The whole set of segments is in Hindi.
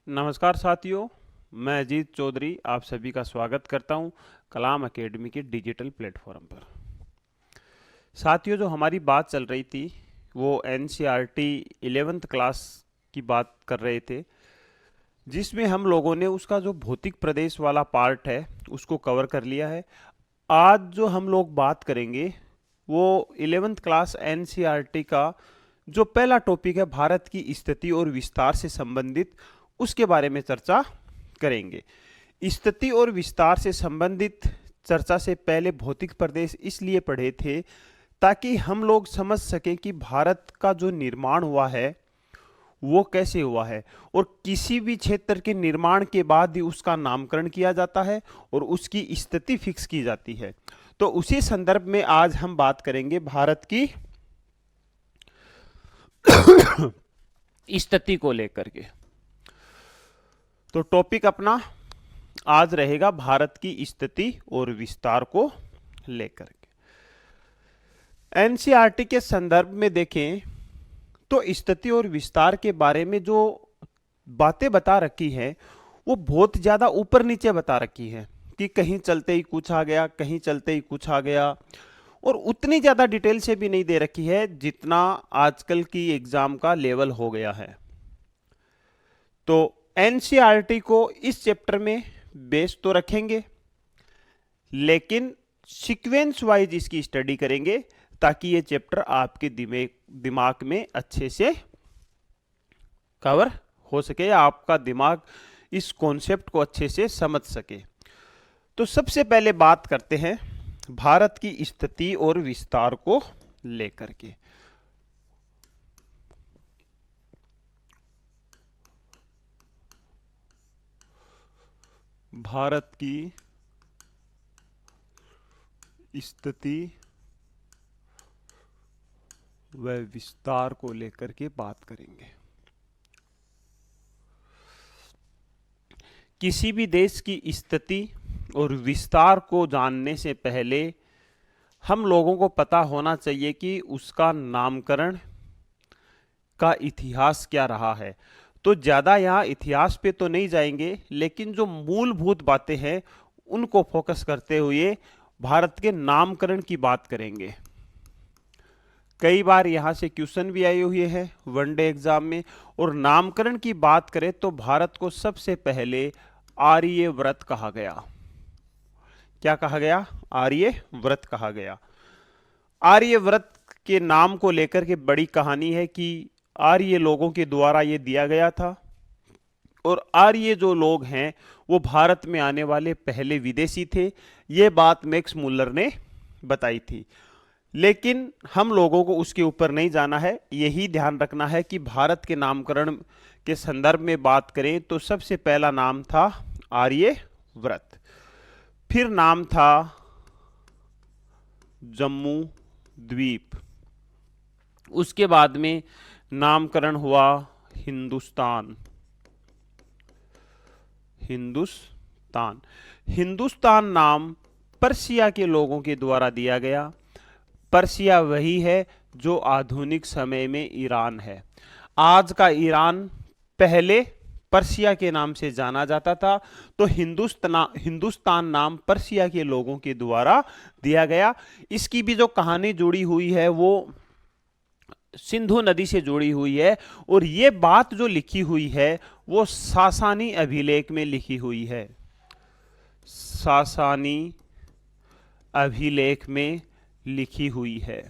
नमस्कार साथियों, मैं अजीत चौधरी आप सभी का स्वागत करता हूं कलाम एकेडमी के डिजिटल प्लेटफॉर्म पर। साथियों, जो हमारी बात चल रही थी वो एनसीईआरटी 11th क्लास की बात कर रहे थे, जिसमें हम लोगों ने उसका जो भौतिक प्रदेश वाला पार्ट है उसको कवर कर लिया है। आज जो हम लोग बात करेंगे वो 11th क्लास एनसीईआरटी का जो पहला टॉपिक है भारत की स्थिति और विस्तार से संबंधित, उसके बारे में चर्चा करेंगे। स्थिति और विस्तार से संबंधित चर्चा से पहले भौतिक प्रदेश इसलिए पढ़े थे ताकि हम लोग समझ सकें कि भारत का जो निर्माण हुआ है वो कैसे हुआ है, और किसी भी क्षेत्र के निर्माण के बाद ही उसका नामकरण किया जाता है और उसकी स्थिति फिक्स की जाती है। तो उसी संदर्भ में आज हम बात करेंगे भारत की स्थिति को लेकर के। तो टॉपिक अपना आज रहेगा भारत की स्थिति और विस्तार को लेकर के। एनसीईआरटी के संदर्भ में देखें तो स्थिति और विस्तार के बारे में जो बातें बता रखी हैं वो बहुत ज्यादा ऊपर नीचे बता रखी है कि कहीं चलते ही कुछ आ गया, कहीं चलते ही कुछ आ गया, और उतनी ज्यादा डिटेल से भी नहीं दे रखी है जितना आजकल की एग्जाम का लेवल हो गया है। तो एनसीईआरटी को इस चैप्टर में बेस तो रखेंगे, लेकिन सीक्वेंस वाइज इसकी स्टडी करेंगे ताकि ये चैप्टर आपके दिमाग में अच्छे से कवर हो सके या आपका दिमाग इस कॉन्सेप्ट को अच्छे से समझ सके। तो सबसे पहले बात करते हैं भारत की स्थिति और विस्तार को लेकर के। भारत की स्थिति व विस्तार को लेकर के बात करेंगे। किसी भी देश की स्थिति और विस्तार को जानने से पहले हम लोगों को पता होना चाहिए कि उसका नामकरण का इतिहास क्या रहा है। तो ज़्यादा यहाँ इतिहास पे तो नहीं जाएंगे, लेकिन जो मूलभूत बातें हैं उनको फोकस करते हुए भारत के नामकरण की बात करेंगे। कई बार यहाँ से क्वेश्चन भी आए हुए हैं वनडे एग्जाम में। और नामकरण की बात करें तो भारत को सबसे पहले आर्यव्रत कहा गया। क्या कहा गया? आर्यव्रत कहा गया। आर्यव्रत के नाम को लेकर के बड़ी कहानी है कि आर्य लोगों के द्वारा ये दिया गया था, और आर्य जो लोग हैं वो भारत में आने वाले पहले विदेशी थे। ये बात मैक्स मुल्लर ने बताई थी, लेकिन हम लोगों को उसके ऊपर नहीं जाना है। यही ध्यान रखना है कि भारत के नामकरण के संदर्भ में बात करें तो सबसे पहला नाम था आर्यव्रत, फिर नाम था जम्मू द्वीप, उसके बाद में नामकरण हुआ हिंदुस्तान। हिंदुस्तान नाम पर्शिया के लोगों के द्वारा दिया गया। पर्शिया वही है जो आधुनिक समय में ईरान है। आज का ईरान पहले पर्शिया के नाम से जाना जाता था। तो हिंदुस्तान नाम पर्शिया के लोगों के द्वारा दिया गया। इसकी भी जो कहानी जुड़ी हुई है वो सिंधु नदी से जुड़ी हुई है, और ये बात जो लिखी हुई है वो सासानी अभिलेख में लिखी हुई है। सासानी अभिलेख में लिखी हुई है।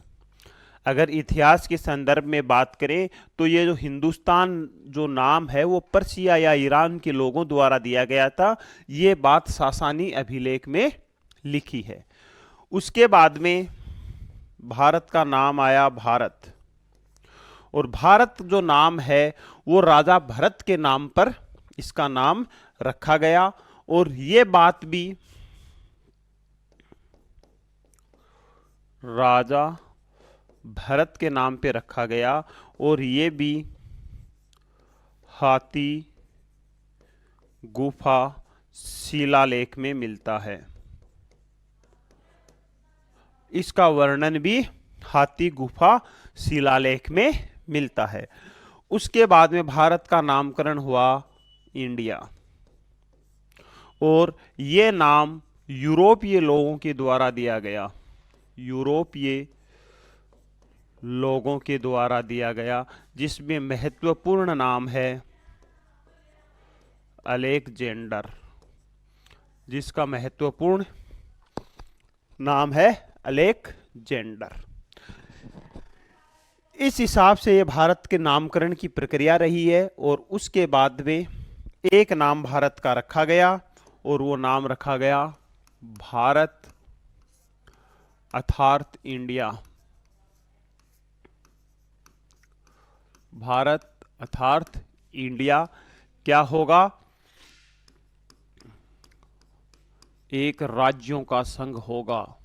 अगर इतिहास के संदर्भ में बात करें तो ये जो हिंदुस्तान जो नाम है वो पर्शिया या ईरान के लोगों द्वारा दिया गया था। ये बात सासानी अभिलेख में लिखी है। उसके बाद में भारत का नाम आया भारत, और भारत जो नाम है वो राजा भरत के नाम पर इसका नाम रखा गया। और ये बात भी राजा भरत के नाम पे रखा गया, और ये भी हाथी गुफा शिलालेख में मिलता है। इसका वर्णन भी हाथी गुफा शिलालेख में मिलता है। उसके बाद में भारत का नामकरण हुआ इंडिया। और ये नाम यूरोपीय लोगों के द्वारा दिया गया, यूरोपीय लोगों के द्वारा दिया गया, जिसमें महत्वपूर्ण नाम है अलेक्जेंडर, जिसका महत्वपूर्ण नाम है अलेक्जेंडर। इस हिसाब से ये भारत के नामकरण की प्रक्रिया रही है। और उसके बाद में एक नाम भारत का रखा गया और वो नाम रखा गया भारत अर्थात इंडिया। भारत अर्थात इंडिया क्या होगा? एक राज्यों का संघ होगा,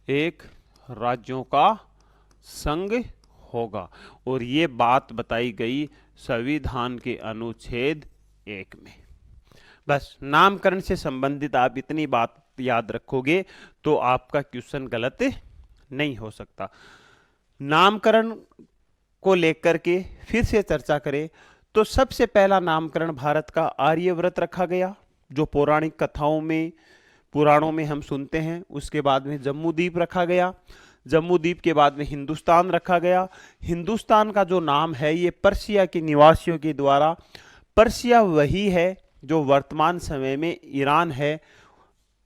एक राज्यों का संघ होगा। और ये बात बताई गई संविधान के अनुच्छेद 1 में। बस नामकरण से संबंधित आप इतनी बात याद रखोगे तो आपका क्वेश्चन गलत नहीं हो सकता। नामकरण को लेकर के फिर से चर्चा करें तो सबसे पहला नामकरण भारत का आर्यव्रत रखा गया, जो पौराणिक कथाओं में, पुराणों में हम सुनते हैं। उसके बाद में जम्मूद्वीप रखा गया, जम्मूद्वीप के बाद में हिंदुस्तान रखा गया। हिंदुस्तान का जो नाम है ये पर्शिया के निवासियों के द्वारा, पर्शिया वही है जो वर्तमान समय में ईरान है।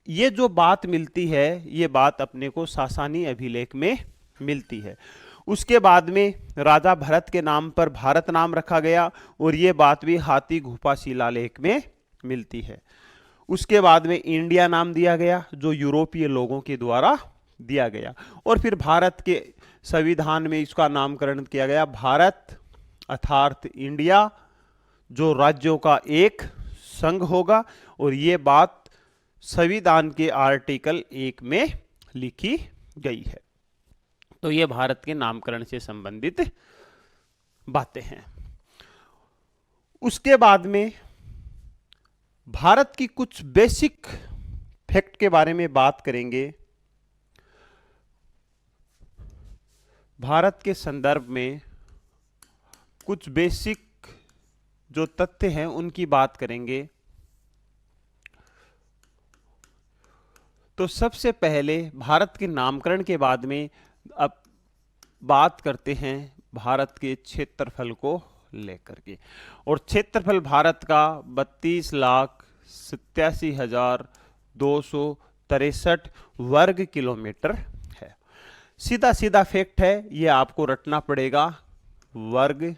ये जो बात मिलती है ये बात अपने को सासानी अभिलेख में मिलती है। उसके बाद में राजा भरत के नाम पर भारत नाम रखा गया और ये बात भी हाथी गुफा शिलालेख में मिलती है। उसके बाद में इंडिया नाम दिया गया जो यूरोपीय लोगों के द्वारा दिया गया। और फिर भारत के संविधान में इसका नामकरण किया गया भारत अर्थात इंडिया, जो राज्यों का एक संघ होगा। और ये बात संविधान के आर्टिकल 1 में लिखी गई है। तो ये भारत के नामकरण से संबंधित बातें हैं। उसके बाद में भारत की कुछ बेसिक फैक्ट के बारे में बात करेंगे। भारत के संदर्भ में कुछ बेसिक जो तथ्य हैं उनकी बात करेंगे। तो सबसे पहले भारत के नामकरण के बाद में अब बात करते हैं भारत के क्षेत्रफल को लेकर के। और क्षेत्रफल भारत का 32,87,263 वर्ग किलोमीटर है। सीधा सीधा फैक्ट है, ये आपको रटना पड़ेगा, वर्ग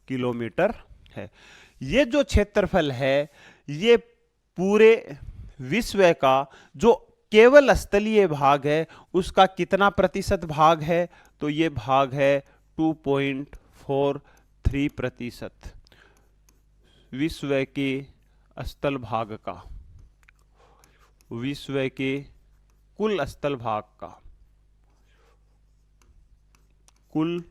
किलोमीटर है। ये जो क्षेत्रफल है ये पूरे विश्व का जो केवल स्थलीय भाग है उसका कितना प्रतिशत भाग है? तो ये भाग है 2.43%। विश्व के स्थल भाग का, विश्व के कुल स्थल भाग का, कुल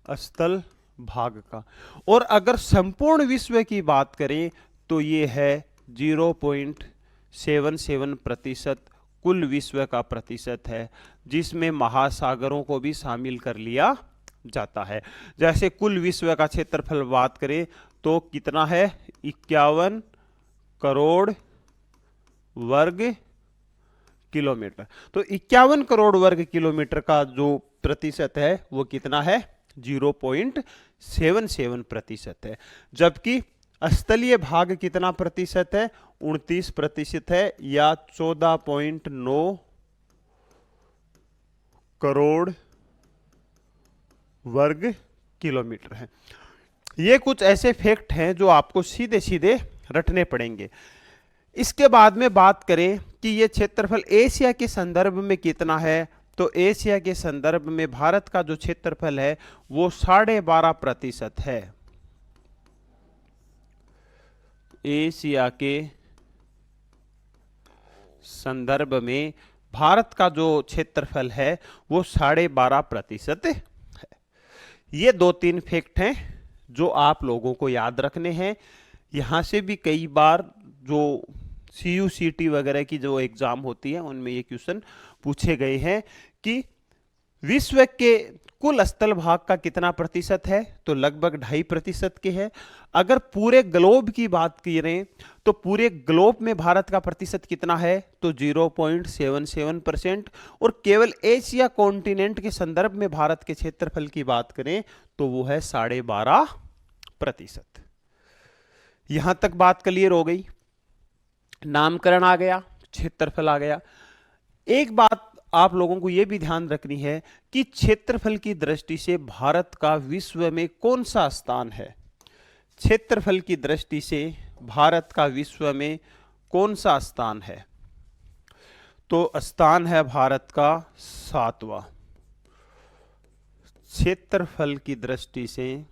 स्थल भाग का। और अगर संपूर्ण विश्व की बात करें तो ये है 0.77% कुल विश्व का प्रतिशत है, जिसमें महासागरों को भी शामिल कर लिया जाता है। जैसे कुल विश्व का क्षेत्रफल बात करें तो कितना है? 51 करोड़ वर्ग किलोमीटर। तो 51 करोड़ वर्ग किलोमीटर का जो प्रतिशत है वो कितना है? 0.77% है। जबकि स्थलीय भाग कितना प्रतिशत है? 29% है, या 14.9 करोड़ वर्ग किलोमीटर है। ये कुछ ऐसे फैक्ट हैं जो आपको सीधे सीधे रटने पड़ेंगे। इसके बाद में बात करें कि ये क्षेत्रफल एशिया के संदर्भ में कितना है, तो एशिया के संदर्भ में भारत का जो क्षेत्रफल है वो 12.5% है। एशिया के संदर्भ में भारत का जो क्षेत्रफल है वो 12.5% है। ये 2-3 फैक्ट हैं जो आप लोगों को याद रखने हैं। यहां से भी कई बार जो CUCT वगैरह की जो एग्जाम होती है उनमें ये क्वेश्चन पूछे गए हैं कि विश्व के कुल स्थल भाग का कितना प्रतिशत है, तो लगभग 2.5% के है। अगर पूरे ग्लोब की बात करें तो पूरे ग्लोब में भारत का प्रतिशत कितना है, तो 0.77%। और केवल एशिया कॉन्टिनेंट के संदर्भ में भारत के क्षेत्रफल की बात करें तो वो है 12.5%। यहां तक बात क्लियर हो गई। नामकरण आ गया, क्षेत्रफल आ गया। एक बात आप लोगों को यह भी ध्यान रखनी है कि क्षेत्रफल की दृष्टि से भारत का विश्व में कौन सा स्थान है। क्षेत्रफल की दृष्टि से भारत का विश्व में कौन सा स्थान है, तो स्थान है भारत का 7वां। क्षेत्रफल की दृष्टि से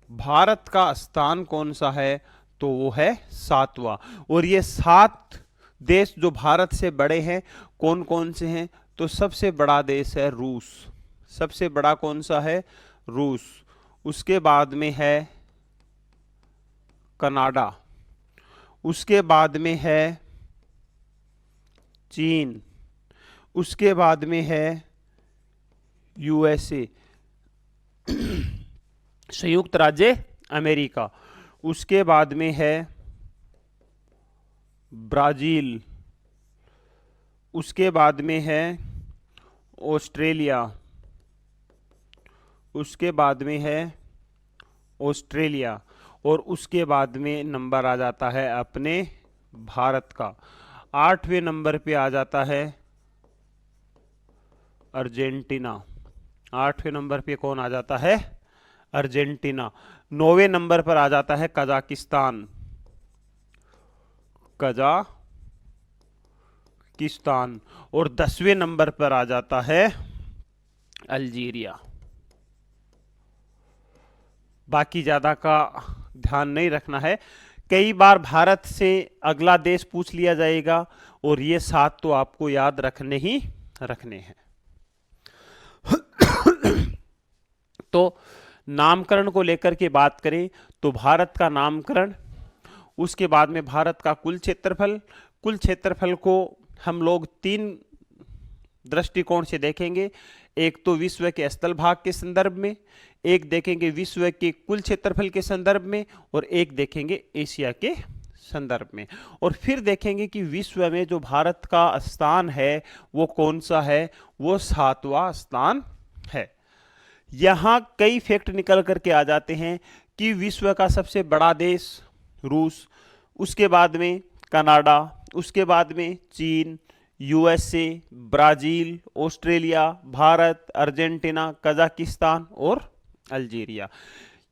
भारत का स्थान कौन सा है, तो वो है 7वां। और ये 7 देश जो भारत से बड़े हैं कौन कौन से हैं, तो सबसे बड़ा देश है रूस। सबसे बड़ा कौन सा है, रूस। उसके बाद में है कनाडा, उसके बाद में है चीन, उसके बाद में है यूएसए संयुक्त राज्य अमेरिका, उसके बाद में है ब्राजील, उसके बाद में है ऑस्ट्रेलिया, उसके बाद में है ऑस्ट्रेलिया, और उसके बाद में नंबर आ जाता है अपने भारत का। 8वें नंबर पे आ जाता है अर्जेंटीना। 8वें नंबर पे कौन आ जाता है, अर्जेंटीना। 9वें नंबर पर आ जाता है कजाकिस्तान। कजाकिस्तान। और 10वें नंबर पर आ जाता है अल्जीरिया। बाकी ज्यादा का ध्यान नहीं रखना है, कई बार भारत से अगला देश पूछ लिया जाएगा, और ये 7 तो आपको याद रखने ही रखने हैं। तो नामकरण को लेकर के बात करें तो भारत का नामकरण, उसके बाद में भारत का कुल क्षेत्रफल। कुल क्षेत्रफल को हम लोग 3 दृष्टिकोण से देखेंगे। एक तो विश्व के स्थल भाग के संदर्भ में, एक देखेंगे विश्व के कुल क्षेत्रफल के संदर्भ में, और एक देखेंगे एशिया के संदर्भ में। और फिर देखेंगे कि विश्व में जो भारत का स्थान है वो कौन सा है, वो 7वां स्थान है। यहां कई फैक्ट निकल करके आ जाते हैं कि विश्व का सबसे बड़ा देश रूस, उसके बाद में कनाडा, उसके बाद में चीन, USA, Brazil, Australia, Bharat, Argentina, Kazakhstan और अल्जीरिया।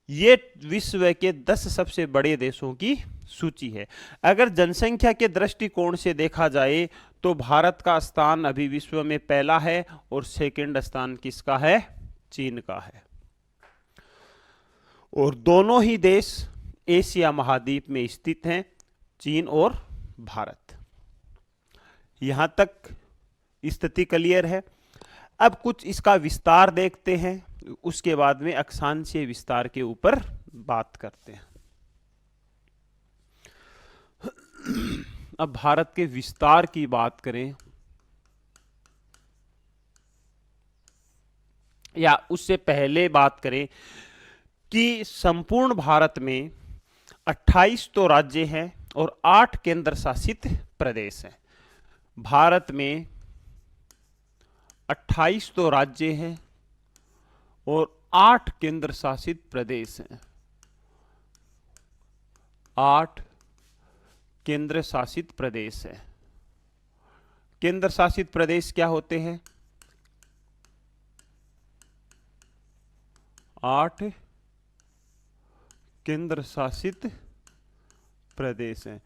ये विश्व के 10 सबसे बड़े देशों की सूची है। अगर जनसंख्या के दृष्टिकोण से देखा जाए तो भारत का स्थान अभी विश्व में पहला है, और सेकंड स्थान किसका है, चीन का है। और दोनों ही देश एशिया महाद्वीप में स्थित हैं, चीन और भारत। यहां तक स्थिति क्लियर है। अब कुछ इसका विस्तार देखते हैं, उसके बाद में अक्षांशीय विस्तार के ऊपर बात करते हैं। अब भारत के विस्तार की बात करें, या उससे पहले बात करें कि संपूर्ण भारत में 28 तो राज्य हैं और 8 केंद्र शासित प्रदेश हैं। भारत में 28 तो राज्य हैं और 8 केंद्र शासित प्रदेश हैं। 8 केंद्र शासित प्रदेश हैं। केंद्र शासित प्रदेश क्या होते हैं? 8 केंद्र शासित प्रदेश हैं।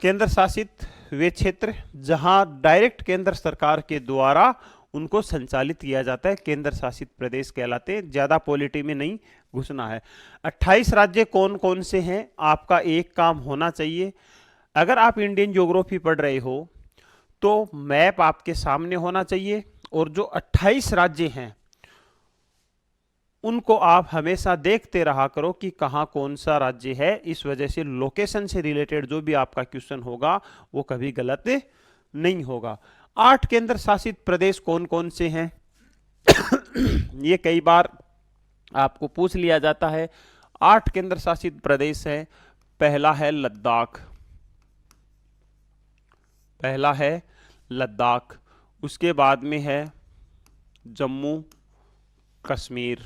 केंद्र शासित वे क्षेत्र जहां डायरेक्ट केंद्र सरकार के द्वारा उनको संचालित किया जाता है, केंद्र शासित प्रदेश कहलाते हैं। ज्यादा पॉलिटी में नहीं घुसना है। 28 राज्य कौन कौन से हैं, आपका एक काम होना चाहिए। अगर आप इंडियन ज्योग्राफी पढ़ रहे हो तो मैप आपके सामने होना चाहिए, और जो 28 राज्य हैं उनको आप हमेशा देखते रहा करो कि कहां कौन सा राज्य है। इस वजह से लोकेशन से रिलेटेड जो भी आपका क्वेश्चन होगा वो कभी गलत नहीं होगा। 8 केंद्र शासित प्रदेश कौन कौन से हैं? ये कई बार आपको पूछ लिया जाता है। 8 केंद्र शासित प्रदेश है। पहला है लद्दाख, पहला है लद्दाख। उसके बाद में है जम्मू कश्मीर,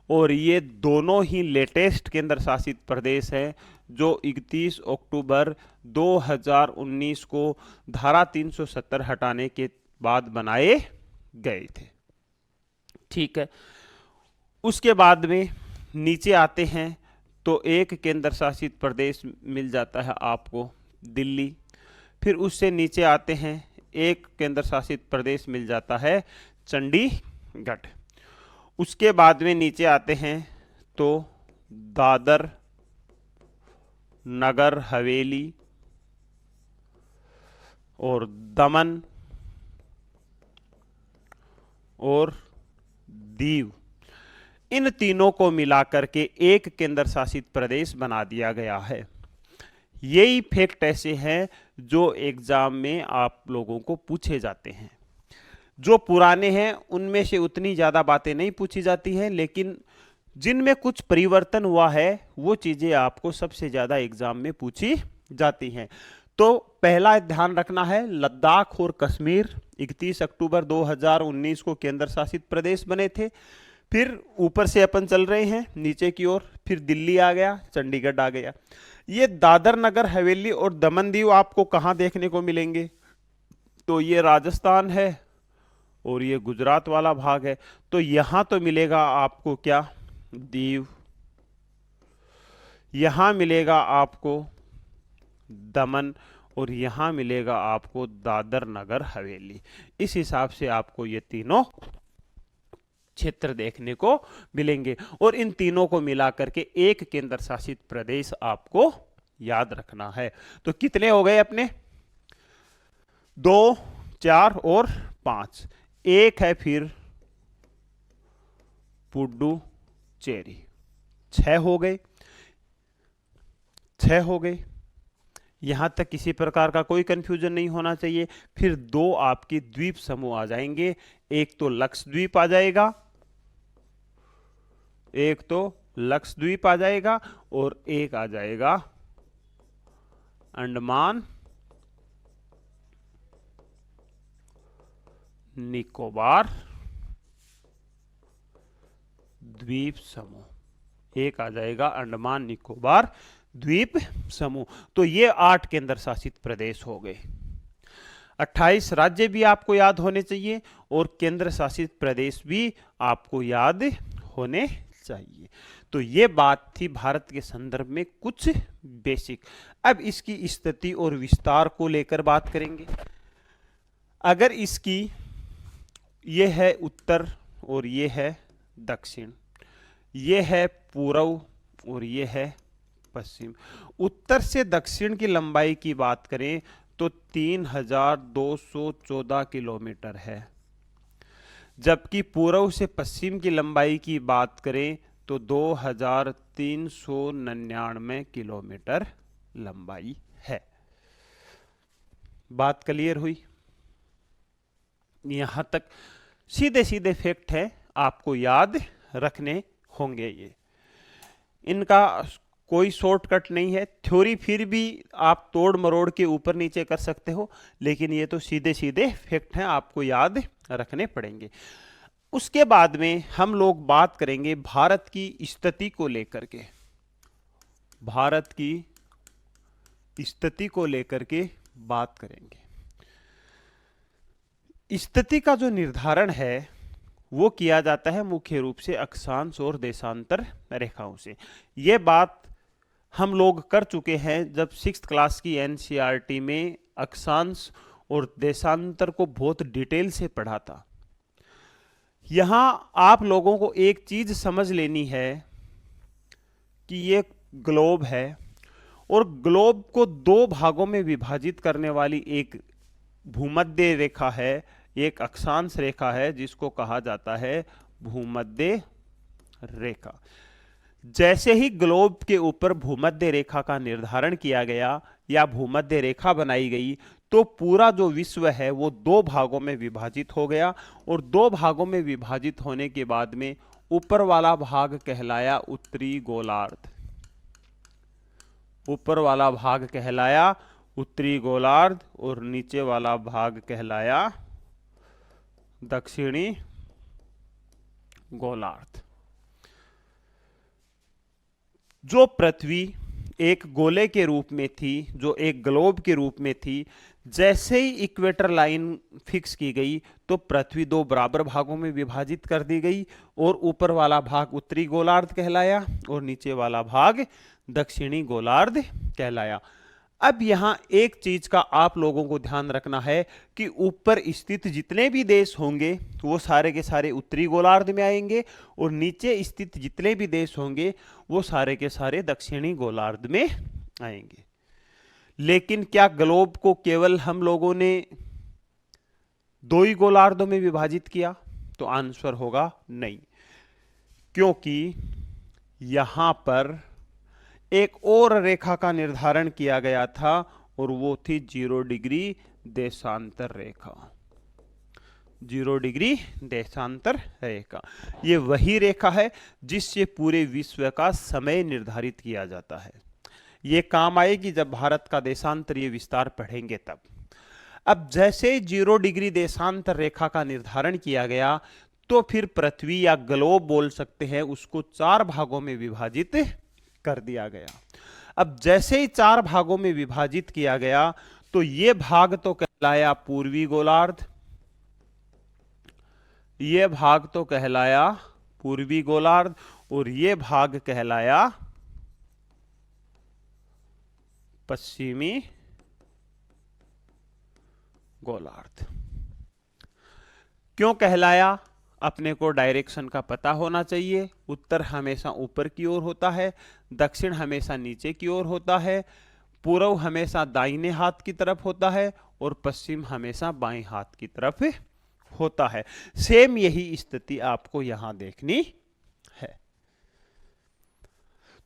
और ये दोनों ही लेटेस्ट केंद्र शासित प्रदेश है जो 31 अक्टूबर 2019 को धारा 370 हटाने के बाद बनाए गए थे। ठीक है, उसके बाद में नीचे आते हैं तो एक केंद्र शासित प्रदेश मिल जाता है आपको दिल्ली। फिर उससे नीचे आते हैं, एक केंद्र शासित प्रदेश मिल जाता है चंडीगढ़। उसके बाद में नीचे आते हैं तो दादर नगर हवेली और दमन और दीव, इन तीनों को मिलाकर के एक केंद्र शासित प्रदेश बना दिया गया है। यही फैक्ट ऐसे हैं जो एग्जाम में आप लोगों को पूछे जाते हैं। जो पुराने हैं उनमें से उतनी ज़्यादा बातें नहीं पूछी जाती हैं, लेकिन जिनमें कुछ परिवर्तन हुआ है वो चीज़ें आपको सबसे ज़्यादा एग्जाम में पूछी जाती हैं। तो पहला ध्यान रखना है, लद्दाख और कश्मीर 31 अक्टूबर 2019 को केंद्र शासित प्रदेश बने थे। फिर ऊपर से अपन चल रहे हैं नीचे की ओर, फिर दिल्ली आ गया, चंडीगढ़ आ गया। ये दादर नगर हवेली और दमन दीव आपको कहाँ देखने को मिलेंगे? तो ये राजस्थान है और ये गुजरात वाला भाग है। तो यहां तो मिलेगा आपको क्या? दीव। यहां मिलेगा आपको दमन और यहां मिलेगा आपको दादर नगर हवेली। इस हिसाब से आपको ये तीनों क्षेत्र देखने को मिलेंगे और इन तीनों को मिला करके एक केंद्र शासित प्रदेश आपको याद रखना है। तो कितने हो गए अपने? 2, 4 और 5। एक है फिर पुडुचेरी। 6 हो गए, 6 हो गए। यहां तक किसी प्रकार का कोई कंफ्यूजन नहीं होना चाहिए। फिर 2 आपकी द्वीप समूह आ जाएंगे। एक तो लक्षद्वीप आ जाएगा, एक तो लक्षद्वीप आ जाएगा और एक आ जाएगा अंडमान निकोबार द्वीप समूह। एक आ जाएगा अंडमान निकोबार द्वीप समूह। तो ये 8 केंद्र शासित प्रदेश हो गए। 28 राज्य भी आपको याद होने चाहिए और केंद्र शासित प्रदेश भी आपको याद होने चाहिए। तो ये बात थी भारत के संदर्भ में कुछ बेसिक। अब इसकी स्थिति और विस्तार को लेकर बात करेंगे। अगर इसकी ये है उत्तर और ये है दक्षिण, ये है पूर्व और ये है पश्चिम। उत्तर से दक्षिण की लंबाई की बात करें तो 3214 किलोमीटर है, जबकि पूर्व से पश्चिम की लंबाई की बात करें तो 2399 किलोमीटर लंबाई है। बात क्लियर हुई? यहां तक सीधे सीधे फैक्ट है, आपको याद रखने होंगे। ये इनका कोई शॉर्टकट नहीं है। थ्योरी फिर भी आप तोड़ मरोड़ के ऊपर नीचे कर सकते हो, लेकिन ये तो सीधे सीधे फैक्ट हैं, आपको याद रखने पड़ेंगे। उसके बाद में हम लोग बात करेंगे भारत की स्थिति को लेकर के। भारत की स्थिति को लेकर के बात करेंगे। स्थिति का जो निर्धारण है वो किया जाता है मुख्य रूप से अक्षांश और देशांतर रेखाओं से। ये बात हम लोग कर चुके हैं जब 6th क्लास की एनसीईआरटी में अक्षांश और देशांतर को बहुत डिटेल से पढ़ा था। यहां आप लोगों को एक चीज समझ लेनी है कि ये ग्लोब है और ग्लोब को 2 भागों में विभाजित करने वाली एक भूमध्य रेखा है, एक अक्षांश रेखा है जिसको कहा जाता है भूमध्य रेखा। जैसे ही ग्लोब के ऊपर भूमध्य रेखा का निर्धारण किया गया या भूमध्य रेखा बनाई गई तो पूरा जो विश्व है वो दो भागों में विभाजित हो गया, और दो भागों में विभाजित होने के बाद में ऊपर वाला भाग कहलाया उत्तरी गोलार्ध। ऊपर वाला भाग कहलाया उत्तरी गोलार्ध और नीचे वाला भाग कहलाया दक्षिणी गोलार्ध। जो पृथ्वी एक गोले के रूप में थी, जो एक ग्लोब के रूप में थी, जैसे ही इक्वेटर लाइन फिक्स की गई तो पृथ्वी दो बराबर भागों में विभाजित कर दी गई, और ऊपर वाला भाग उत्तरी गोलार्ध कहलाया और नीचे वाला भाग दक्षिणी गोलार्ध कहलाया। अब यहां एक चीज का आप लोगों को ध्यान रखना है कि ऊपर स्थित जितने भी देश होंगे वो सारे के सारे उत्तरी गोलार्ध में आएंगे, और नीचे स्थित जितने भी देश होंगे वो सारे के सारे दक्षिणी गोलार्ध में आएंगे। लेकिन क्या ग्लोब को केवल हम लोगों ने दो ही गोलार्धों में विभाजित किया? तो आंसर होगा नहीं, क्योंकि यहां पर एक और रेखा का निर्धारण किया गया था, और वो थी 0 डिग्री देशांतर रेखा। 0 डिग्री देशांतर रेखा, ये वही रेखा है जिससे पूरे विश्व का समय निर्धारित किया जाता है। ये काम आएगी जब भारत का देशांतरीय विस्तार पढ़ेंगे तब। अब जैसे 0 डिग्री देशांतर रेखा का निर्धारण किया गया, तो फिर पृथ्वी या ग्लोब बोल सकते हैं, उसको 4 भागों में विभाजित कर दिया गया। अब जैसे ही 4 भागों में विभाजित किया गया तो ये भाग तो कहलाया पूर्वी गोलार्ध, ये भाग तो कहलाया पूर्वी गोलार्ध, और ये भाग कहलाया पश्चिमी गोलार्ध। क्यों कहलाया? अपने को डायरेक्शन का पता होना चाहिए। उत्तर हमेशा ऊपर की ओर होता है, दक्षिण हमेशा नीचे की ओर होता है, पूर्व हमेशा दाहिने हाथ की तरफ होता है, और पश्चिम हमेशा बाएं हाथ की तरफ होता है। सेम यही स्थिति आपको यहां देखनी है।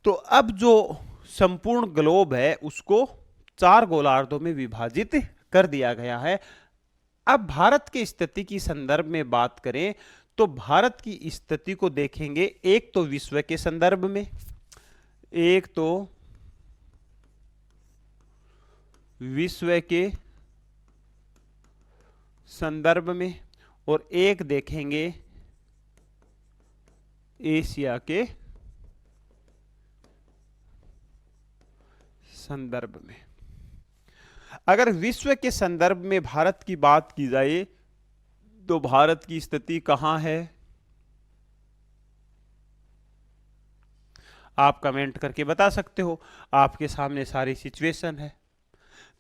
तो अब जो संपूर्ण ग्लोब है उसको 4 गोलार्धों में विभाजित कर दिया गया है। अब भारत की स्थिति की संदर्भ में बात करें तो भारत की स्थिति को देखेंगे, एक तो विश्व के संदर्भ में, एक तो विश्व के संदर्भ में, और एक देखेंगे एशिया के संदर्भ में। अगर विश्व के संदर्भ में भारत की बात की जाए तो भारत की स्थिति कहां है? आप कमेंट करके बता सकते हो, आपके सामने सारी सिचुएशन है।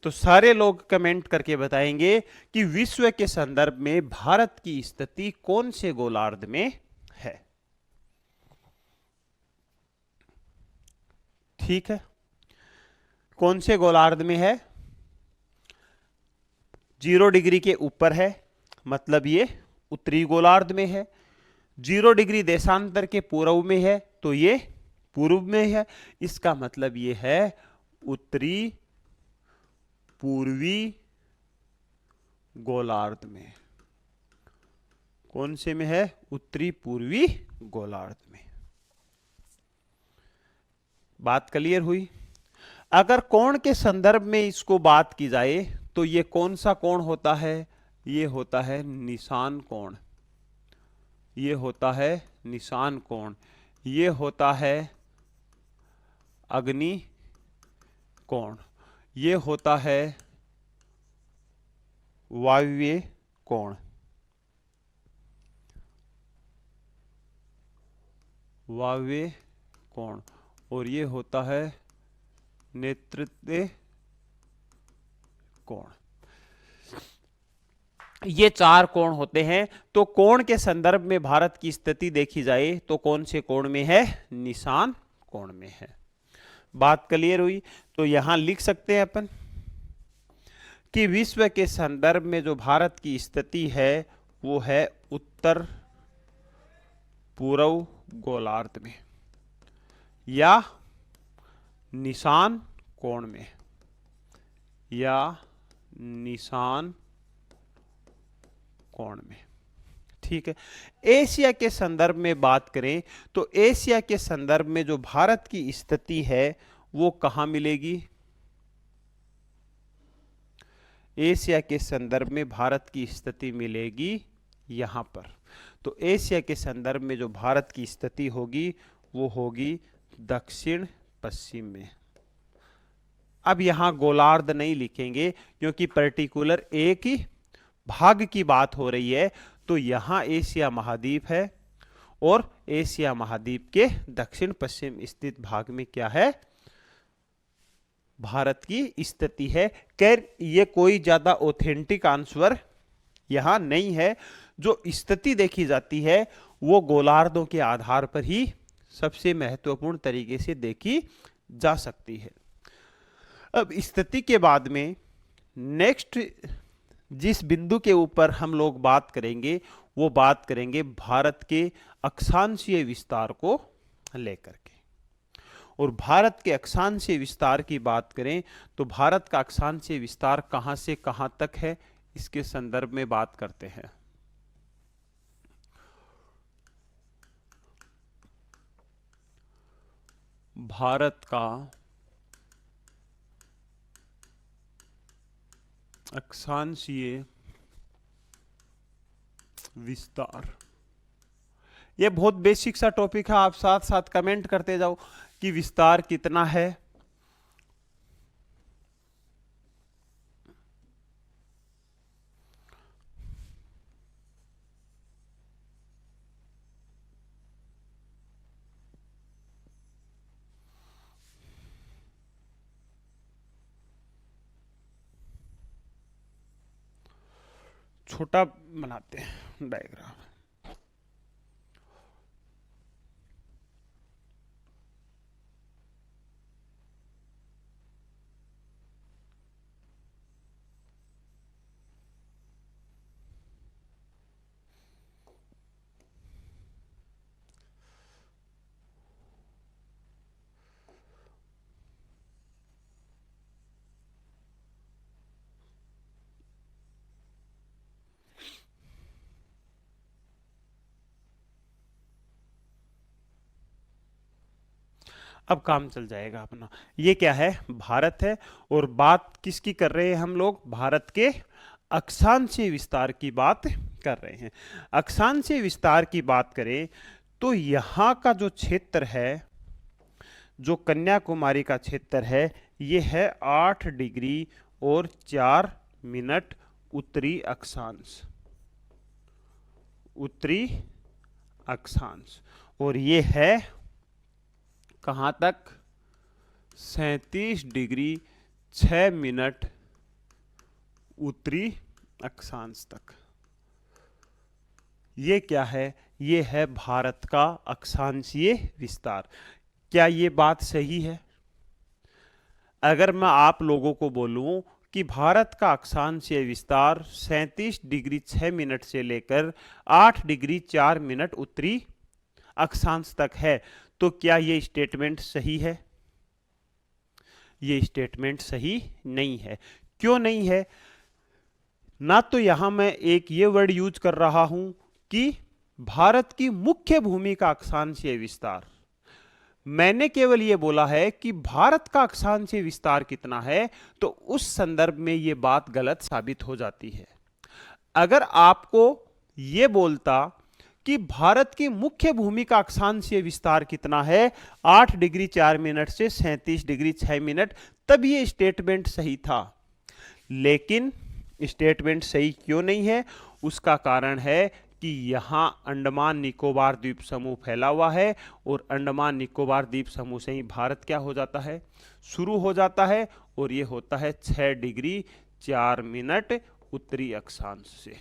तो सारे लोग कमेंट करके बताएंगे कि विश्व के संदर्भ में भारत की स्थिति कौन से गोलार्ध में है। ठीक है, कौन से गोलार्ध में है? 0 डिग्री के ऊपर है, मतलब ये उत्तरी गोलार्ध में है। 0 डिग्री देशांतर के पूर्व में है तो ये पूर्व में है। इसका मतलब ये है उत्तरी पूर्वी गोलार्ध में। कौन से में है? उत्तरी पूर्वी गोलार्ध में। बात क्लियर हुई? अगर कोण के संदर्भ में इसको बात की जाए तो ये कौन सा कोण होता है? ये होता है निशान कोण। ये होता है निशान कोण। ये होता है अग्नि कोण। ये होता है वायव्य कोण। वायव्य कोण। और ये होता है नेतृत्व कोण। ये 4 कोण होते हैं। तो कोण के संदर्भ में भारत की स्थिति देखी जाए तो कौन से कोण में है? निशान कोण में है। बात क्लियर हुई? तो यहां लिख सकते हैं अपन कि विश्व के संदर्भ में जो भारत की स्थिति है वो है उत्तर पूर्व गोलार्ध में या निशान कोण में, या निशान कोण में। ठीक है। एशिया के संदर्भ में बात करें तो एशिया के संदर्भ में जो भारत की स्थिति है वो कहां मिलेगी? एशिया के संदर्भ में भारत की स्थिति मिलेगी यहां पर। तो एशिया के संदर्भ में जो भारत की स्थिति होगी वो होगी दक्षिण पश्चिम में। अब यहां गोलार्ध नहीं लिखेंगे क्योंकि पर्टिकुलर एक ही भाग की बात हो रही है। तो यहां एशिया महाद्वीप है और एशिया महाद्वीप के दक्षिण पश्चिम स्थित भाग में क्या है? भारत की स्थिति है। खैर ये कोई ज्यादा ऑथेंटिक आंसर यहां नहीं है। जो स्थिति देखी जाती है वो गोलार्धों के आधार पर ही सबसे महत्वपूर्ण तरीके से देखी जा सकती है। अब स्थिति के बाद में नेक्स्ट जिस बिंदु के ऊपर हम लोग बात करेंगे वो बात करेंगे भारत के अक्षांशीय विस्तार को लेकर के। और भारत के अक्षांशीय विस्तार की बात करें तो भारत का अक्षांशीय विस्तार कहां से कहां तक है इसके संदर्भ में बात करते हैं। भारत का अक्षांशीय विस्तार, ये बहुत बेसिक सा टॉपिक है। आप साथ साथ कमेंट करते जाओ कि विस्तार कितना है। छोटा बनाते हैं डायग्राम। अब काम चल जाएगा अपना। ये क्या है? भारत है। और बात किसकी कर रहे हैं हम लोग? भारत के अक्षांशीय विस्तार की बात कर रहे हैं। अक्षांशीय विस्तार की बात करें तो यहां का जो क्षेत्र है, जो कन्याकुमारी का क्षेत्र है, ये है 8 डिग्री और 4 मिनट उत्तरी अक्षांश, उत्तरी अक्षांश। और ये है कहां तक? 37 डिग्री 6 मिनट उत्तरी अक्षांश तक। ये क्या है? ये है भारत का अक्षांशीय विस्तार। क्या ये बात सही है? अगर मैं आप लोगों को बोलूं कि भारत का अक्षांशीय विस्तार 37 डिग्री 6 मिनट से लेकर 8 डिग्री 4 मिनट उत्तरी अक्षांश तक है, तो क्या ये स्टेटमेंट सही है? ये स्टेटमेंट सही नहीं है। क्यों नहीं है? ना तो यहां मैं एक ये वर्ड यूज कर रहा हूं कि भारत की मुख्य भूमि का अक्षांशीय विस्तार, मैंने केवल ये बोला है कि भारत का अक्षांशीय विस्तार कितना है, तो उस संदर्भ में ये बात गलत साबित हो जाती है। अगर आपको ये बोलता कि भारत की मुख्य भूमि का अक्षांशीय विस्तार कितना है, 8 डिग्री 4 मिनट से 37 डिग्री 6 मिनट, तब ये स्टेटमेंट सही था। लेकिन स्टेटमेंट सही क्यों नहीं है? उसका कारण है कि यहां अंडमान निकोबार द्वीप समूह फैला हुआ है और अंडमान निकोबार द्वीप समूह से ही भारत क्या हो जाता है? शुरू हो जाता है। और ये होता है 6 डिग्री 4 मिनट उत्तरी अक्षांश से।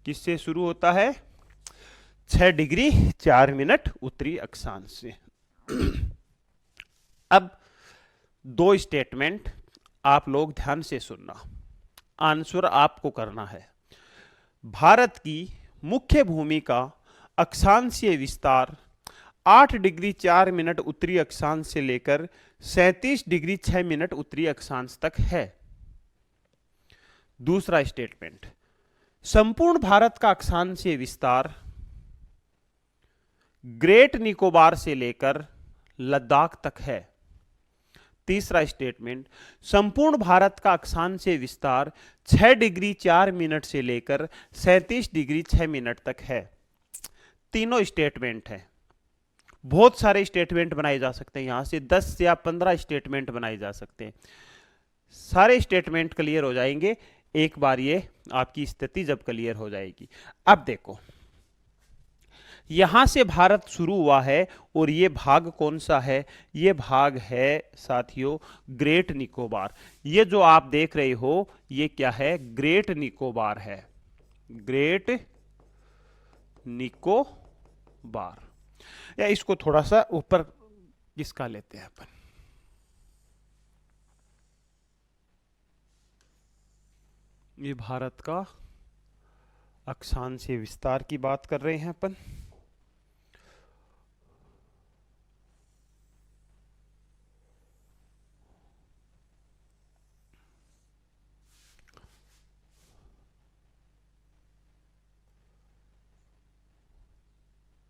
किससे शुरू होता है? 6 डिग्री 4 मिनट उत्तरी अक्षांश से। अब दो स्टेटमेंट आप लोग ध्यान से सुनना, आंसर आपको करना है। भारत की मुख्य भूमि का अक्षांशीय विस्तार 8 डिग्री 4 मिनट उत्तरी अक्षांश से लेकर 37 डिग्री 6 मिनट उत्तरी अक्षांश तक है। दूसरा स्टेटमेंट, संपूर्ण भारत का अक्षांशीय विस्तार ग्रेट निकोबार से लेकर लद्दाख तक है। तीसरा स्टेटमेंट, संपूर्ण भारत का अक्षांशीय विस्तार 6 डिग्री 4 मिनट से लेकर 37 डिग्री 6 मिनट तक है। तीनों स्टेटमेंट है। बहुत सारे स्टेटमेंट बनाए जा सकते हैं, यहां से 10 या 15 स्टेटमेंट बनाए जा सकते हैं। सारे स्टेटमेंट क्लियर हो जाएंगे एक बार ये आपकी स्थिति जब क्लियर हो जाएगी। अब देखो, यहां से भारत शुरू हुआ है और ये भाग कौन सा है? ये भाग है साथियों ग्रेट निकोबार। ये जो आप देख रहे हो ये क्या है? ग्रेट निकोबार है, ग्रेट निकोबार। या इसको थोड़ा सा ऊपर किसका लेते हैं अपन, ये भारत का अक्षांशीय विस्तार की बात कर रहे हैं अपन।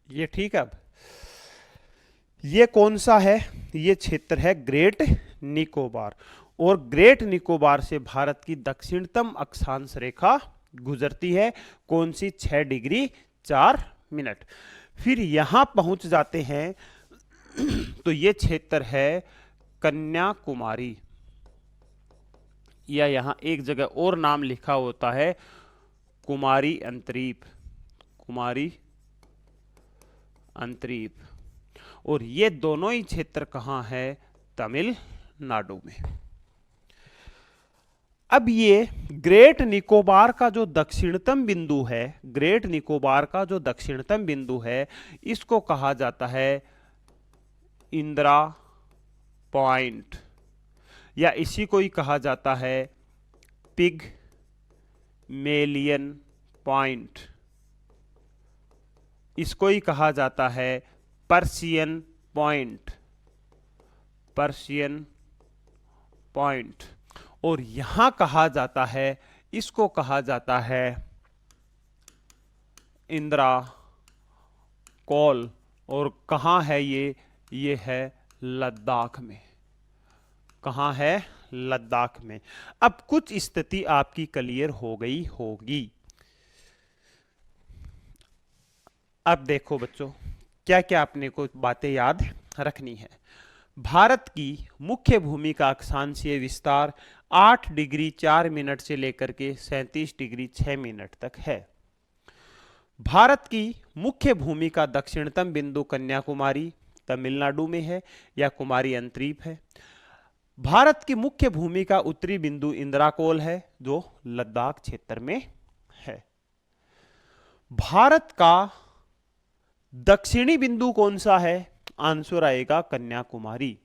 ये ठीक है। अब ये कौन सा है? ये क्षेत्र है ग्रेट निकोबार, और ग्रेट निकोबार से भारत की दक्षिणतम अक्षांश रेखा गुजरती है। कौन सी? 6 डिग्री 4 मिनट। फिर यहां पहुंच जाते हैं तो ये क्षेत्र है कन्याकुमारी, या यहां एक जगह और नाम लिखा होता है कुमारी अंतरीप, कुमारी अंतरीप। और ये दोनों ही क्षेत्र कहां है? तमिलनाडु में। अब ये ग्रेट निकोबार का जो दक्षिणतम बिंदु है, ग्रेट निकोबार का जो दक्षिणतम बिंदु है, इसको कहा जाता है इंदिरा पॉइंट, या इसी को ही कहा जाता है पिगमेलियन पॉइंट। इसको ही कहा जाता है पर्शियन पॉइंट, पर्शियन पॉइंट। और यहां कहा जाता है, इसको कहा जाता है इंदिरा कॉल। और कहां है ये? ये है लद्दाख में। कहां है? लद्दाख में। अब कुछ स्थिति आपकी क्लियर हो गई होगी। अब देखो बच्चों, क्या क्या आपने को बातें याद रखनी है। भारत की मुख्य भूमि का अक्षांशीय विस्तार 8 डिग्री 4 मिनट से लेकर के 37 डिग्री 6 मिनट तक है। भारत की मुख्य भूमि का दक्षिणतम बिंदु कन्याकुमारी तमिलनाडु में है, या कुमारी अंतरीप है। भारत की मुख्य भूमि का उत्तरी बिंदु इंदिराकोल है, जो लद्दाख क्षेत्र में है। भारत का दक्षिणी बिंदु कौन सा है? आंसर आएगा कन्याकुमारी।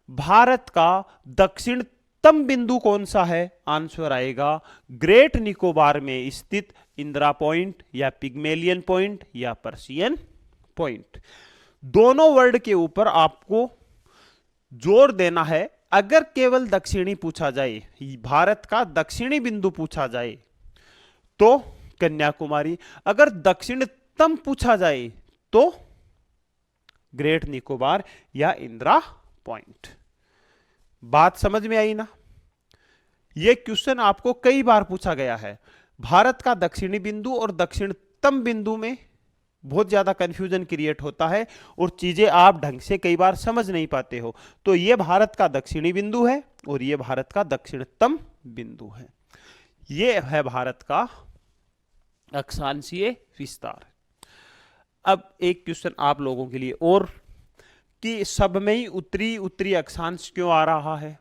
भारत का दक्षिणतम बिंदु कौन सा है? आंसर आएगा ग्रेट निकोबार में स्थित इंदिरा पॉइंट, या पिगमेलियन पॉइंट, या पर्शियन पॉइंट। दोनों वर्ड के ऊपर आपको जोर देना है। अगर केवल दक्षिणी पूछा जाए, भारत का दक्षिणी बिंदु पूछा जाए तो कन्याकुमारी, अगर दक्षिणतम पूछा जाए तो ग्रेट निकोबार या इंदिरा पॉइंट। बात समझ में आई ना? यह क्वेश्चन आपको कई बार पूछा गया है। भारत का दक्षिणी बिंदु और दक्षिणतम बिंदु में बहुत ज्यादा कंफ्यूजन क्रिएट होता है और चीजें आप ढंग से कई बार समझ नहीं पाते हो। तो यह भारत का दक्षिणी बिंदु है और यह भारत का दक्षिणतम बिंदु है। यह है भारत का अक्षांशीय विस्तार। अब एक क्वेश्चन आप लोगों के लिए और, कि सब में ही उत्तरी उत्तरी अक्षांश क्यों आ रहा है?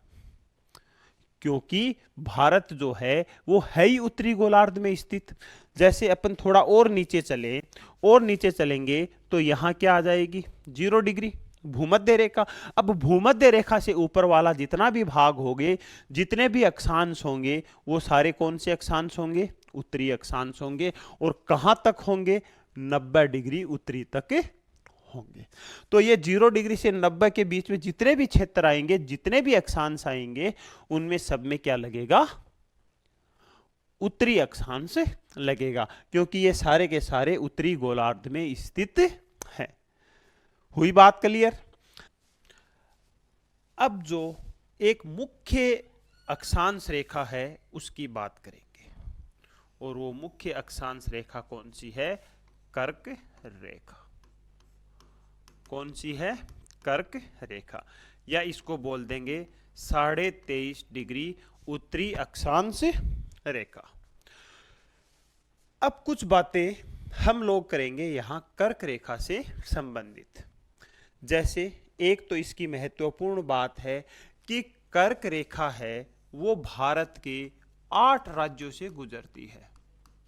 क्योंकि भारत जो है वो है ही उत्तरी गोलार्ध में स्थित। जैसे अपन थोड़ा और नीचे चले, और नीचे चलेंगे तो यहां क्या आ जाएगी? 0 डिग्री भूमध्य रेखा। अब भूमध्य रेखा से ऊपर वाला जितना भी भाग होंगे, जितने भी अक्षांश होंगे, वो सारे कौन से अक्षांश होंगे? उत्तरी अक्षांश होंगे। और कहां तक होंगे? 90 डिग्री उत्तरी तक होंगे। तो ये 0 डिग्री से 90 के बीच में जितने भी क्षेत्र आएंगे, जितने भी अक्षांश आएंगे, उनमें सब में क्या लगेगा? उत्तरी अक्षांश लगेगा, क्योंकि ये सारे के सारे उत्तरी गोलार्ध में स्थित हैं। हुई बात क्लियर? अब जो एक मुख्य अक्षांश रेखा है उसकी बात करेंगे, और वो मुख्य अक्षांश रेखा कौन सी है? कर्क रेखा। कौन सी है? कर्क रेखा, या इसको बोल देंगे 23.5 डिग्री उत्तरी अक्षांश रेखा। अब कुछ बातें हम लोग करेंगे यहां कर्क रेखा से संबंधित। जैसे एक तो इसकी महत्वपूर्ण बात है कि कर्क रेखा है वो भारत के 8 राज्यों से गुजरती है।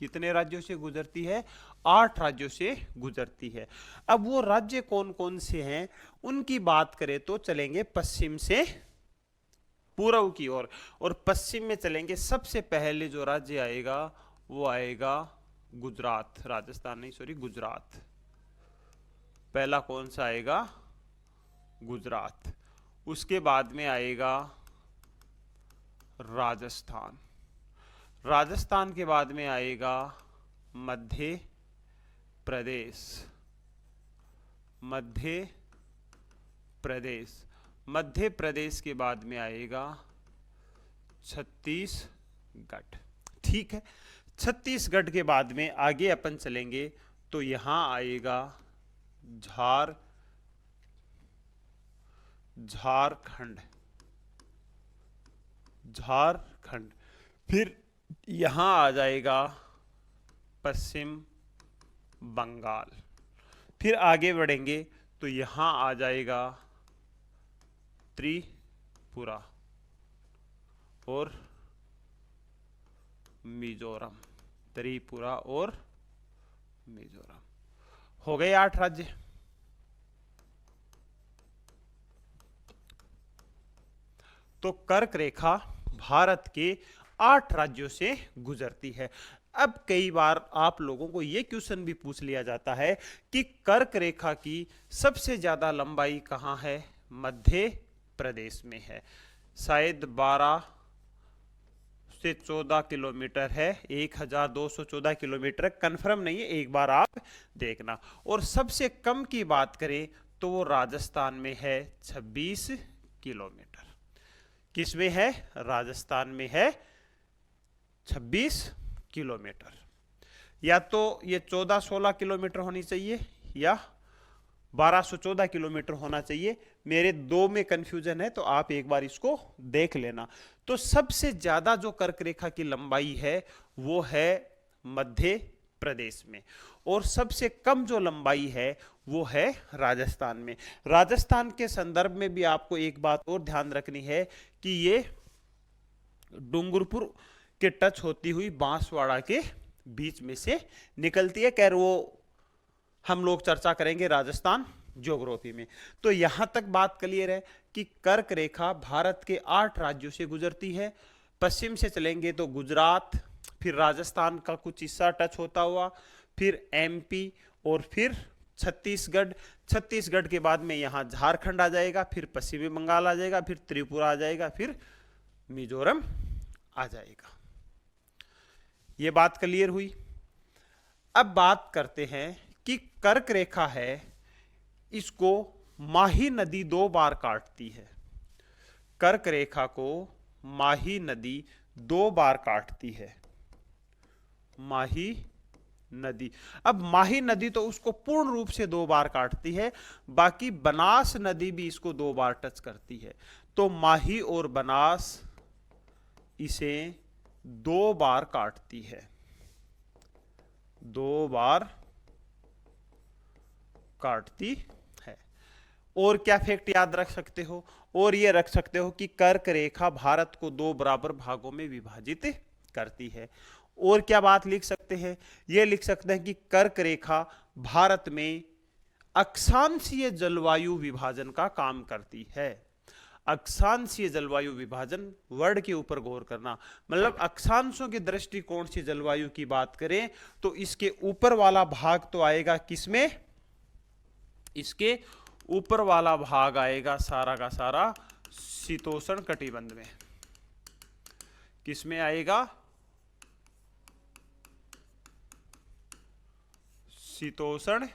कितने राज्यों से गुजरती है? 8 राज्यों से गुजरती है। अब वो राज्य कौन कौन से हैं उनकी बात करें तो चलेंगे पश्चिम से पूर्व की ओर, और पश्चिम में चलेंगे। सबसे पहले जो राज्य आएगा वो आएगा गुजरात, राजस्थान नहीं, सॉरी, गुजरात। पहला कौन सा आएगा? गुजरात। उसके बाद में आएगा राजस्थान। राजस्थान के बाद में आएगा मध्य प्रदेश। मध्य प्रदेश। मध्य प्रदेश के बाद में आएगा छत्तीसगढ़। ठीक है, छत्तीसगढ़ के बाद में आगे अपन चलेंगे तो यहां आएगा झारखंड। झारखंड। फिर यहां आ जाएगा पश्चिम बंगाल। फिर आगे बढ़ेंगे तो यहां आ जाएगा त्रिपुरा और मिजोरम। त्रिपुरा और मिजोरम। हो गए 8 राज्य। तो कर्क रेखा भारत के 8 राज्यों से गुजरती है। अब कई बार आप लोगों को यह क्वेश्चन भी पूछ लिया जाता है कि कर्क रेखा की सबसे ज्यादा लंबाई कहां है? मध्य प्रदेश में है। शायद 12 से 14 किलोमीटर है। 1214 किलोमीटर, कंफर्म नहीं है, एक बार आप देखना। और सबसे कम की बात करें तो वो राजस्थान में है, 26 किलोमीटर। किस में है? राजस्थान में है 26 किलोमीटर। या तो ये 14-16 किलोमीटर होनी चाहिए या 1214 किलोमीटर होना चाहिए। मेरे दो में कंफ्यूजन है तो आप एक बार इसको देख लेना। तो सबसे ज्यादा जो कर्क रेखा की लंबाई है वो है मध्य प्रदेश में, और सबसे कम जो लंबाई है वो है राजस्थान में। राजस्थान के संदर्भ में भी आपको एक बात और ध्यान रखनी है कि ये डूंगरपुर के टच होती हुई बांसवाड़ा के बीच में से निकलती है। खैर वो हम लोग चर्चा करेंगे राजस्थान ज्योग्राफी में। तो यहां तक बात क्लियर है कि कर्क रेखा भारत के 8 राज्यों से गुजरती है। पश्चिम से चलेंगे तो गुजरात, फिर राजस्थान का कुछ हिस्सा टच होता हुआ, फिर एमपी और फिर छत्तीसगढ़। छत्तीसगढ़ के बाद में यहां झारखंड आ जाएगा, फिर पश्चिमी बंगाल आ जाएगा, फिर त्रिपुरा आ जाएगा, फिर मिजोरम आ जाएगा। यह बात क्लियर हुई। अब बात करते हैं कि कर्क रेखा है, इसको माही नदी 2 बार काटती है। कर्क रेखा को माही नदी 2 बार काटती है। माही नदी। अब माही नदी तो उसको पूर्ण रूप से 2 बार काटती है, बाकी बनास नदी भी इसको 2 बार टच करती है। तो माही और बनास इसे 2 बार काटती है। 2 बार काटती है। और क्या फैक्ट याद रख सकते हो? और ये रख सकते हो कि कर्क रेखा भारत को 2 बराबर भागों में विभाजित करती है। और क्या बात लिख सकते हैं? ये लिख सकते हैं कि कर्क रेखा भारत में अक्षांशीय जलवायु विभाजन का काम करती है। अक्षांशीय जलवायु विभाजन वर्ड के ऊपर गौर करना, मतलब अक्षांशों के दृष्टिकोण से जलवायु की बात करें तो इसके ऊपर वाला भाग तो आएगा किसमें? इसके ऊपर वाला भाग आएगा सारा का सारा शीतोष्ण कटिबंध में। किसमें आएगा? शीतोष्ण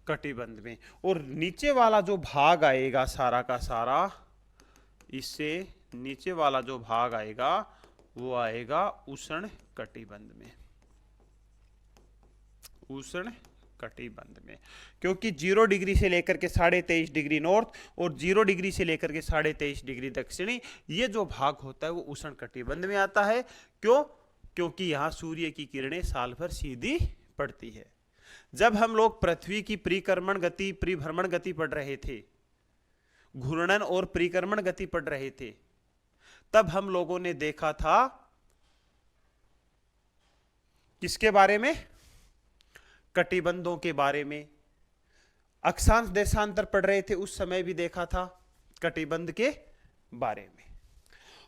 कटिबंध में। और नीचे वाला जो भाग आएगा सारा का सारा, इससे नीचे वाला जो भाग आएगा वो आएगा उष्ण कटिबंध में, उष्ण कटिबंध में। क्योंकि 0 डिग्री से लेकर के 23.5 डिग्री नॉर्थ और 0 डिग्री से लेकर के 23.5 डिग्री दक्षिणी, ये जो भाग होता है वो उष्ण कटिबंध में आता है। क्यों? क्योंकि यहां सूर्य की किरणें साल भर सीधी पड़ती है। जब हम लोग पृथ्वी की परिक्रमण गति, परिभ्रमण गति पढ़ रहे थे, घूर्णन और परिक्रमण गति पढ़ रहे थे, तब हम लोगों ने देखा था किसके बारे में? कटिबंधों के बारे में। अक्षांश देशांतर पढ़ रहे थे, उस समय भी देखा था कटिबंध के बारे में।